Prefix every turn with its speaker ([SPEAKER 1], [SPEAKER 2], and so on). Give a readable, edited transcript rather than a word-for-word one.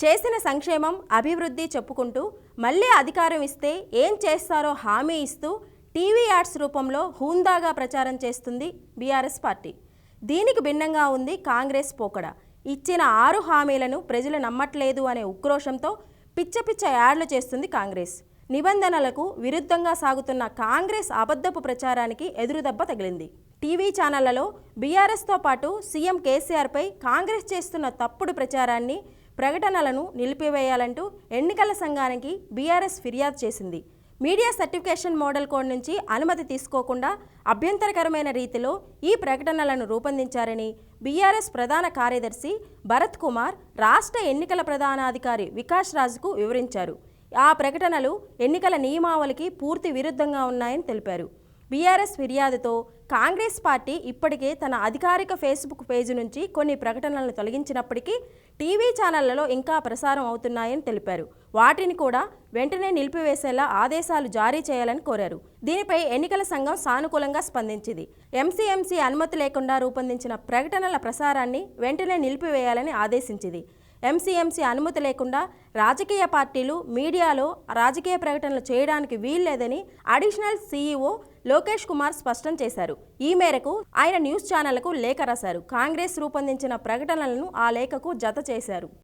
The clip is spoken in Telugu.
[SPEAKER 1] చేసిన సంక్షేమం అభివృద్ధి చెప్పుకుంటూ మళ్ళీ అధికారం ఇస్తే ఏం చేస్తారో హామీ ఇస్తూ టీవీ యాడ్స్ రూపంలో హుందాగా ప్రచారం చేస్తుంది బీఆర్ఎస్ పార్టీ. దీనికి భిన్నంగా ఉంది కాంగ్రెస్ పోకడ. ఇచ్చిన 6 హామీలను ప్రజలు నమ్మట్లేదు అనే ఉక్రోషంతో పిచ్చ యాడ్లు చేస్తుంది కాంగ్రెస్. నిబంధనలకు విరుద్ధంగా సాగుతున్న కాంగ్రెస్ అబద్ధపు ప్రచారానికి ఎదురుదెబ్బ తగిలింది. టీవీ ఛానళ్లలో బీఆర్ఎస్తో పాటు సీఎం కేసీఆర్పై కాంగ్రెస్ చేస్తున్న తప్పుడు ప్రచారాన్ని, ప్రకటనలను నిలిపివేయాలంటూ ఎన్నికల సంఘానికి బీఆర్ఎస్ ఫిర్యాదు చేసింది. మీడియా సర్టిఫికేషన్ మోడల్ కోడ్ నుంచి అనుమతి తీసుకోకుండా అభ్యంతరకరమైన రీతిలో ఈ ప్రకటనలను రూపొందించారని బీఆర్ఎస్ ప్రధాన కార్యదర్శి భరత్ కుమార్ రాష్ట్ర ఎన్నికల ప్రధానాధికారి వికాస్ రాజ్కు వివరించారు. ఆ ప్రకటనలు ఎన్నికల నియమావళికి పూర్తి విరుద్ధంగా ఉన్నాయని తెలిపారు. బీఆర్ఎస్ ఫిర్యాదుతో కాంగ్రెస్ పార్టీ ఇప్పటికే తన అధికారిక ఫేస్బుక్ పేజీ నుంచి కొన్ని ప్రకటనలను తొలగించినప్పటికీ టీవీ ఛానళ్లలో ఇంకా ప్రసారం అవుతున్నాయని తెలిపారు. వాటిని కూడా వెంటనే నిలిపివేసేలా ఆదేశాలు జారీ చేయాలని కోరారు. దీనిపై ఎన్నికల సంఘం సానుకూలంగా స్పందించింది. ఎంసీఎంసీ అనుమతి లేకుండా రూపొందించిన ప్రకటనల ప్రసారాన్ని వెంటనే నిలిపివేయాలని ఆదేశించింది. ఎంసీఎంసీ అనుమతి లేకుండా రాజకీయ పార్టీలు మీడియాలో రాజకీయ ప్రకటనలు చేయడానికి వీల్లేదని అడిషనల్ సీఈఓ లోకేష్ కుమార్ స్పష్టం చేశారు. ఈ మేరకు ఆయన న్యూస్ ఛానళ్లకు లేఖ రాశారు. కాంగ్రెస్ రూపొందించిన ప్రకటనలను ఆ లేఖకు జత చేశారు.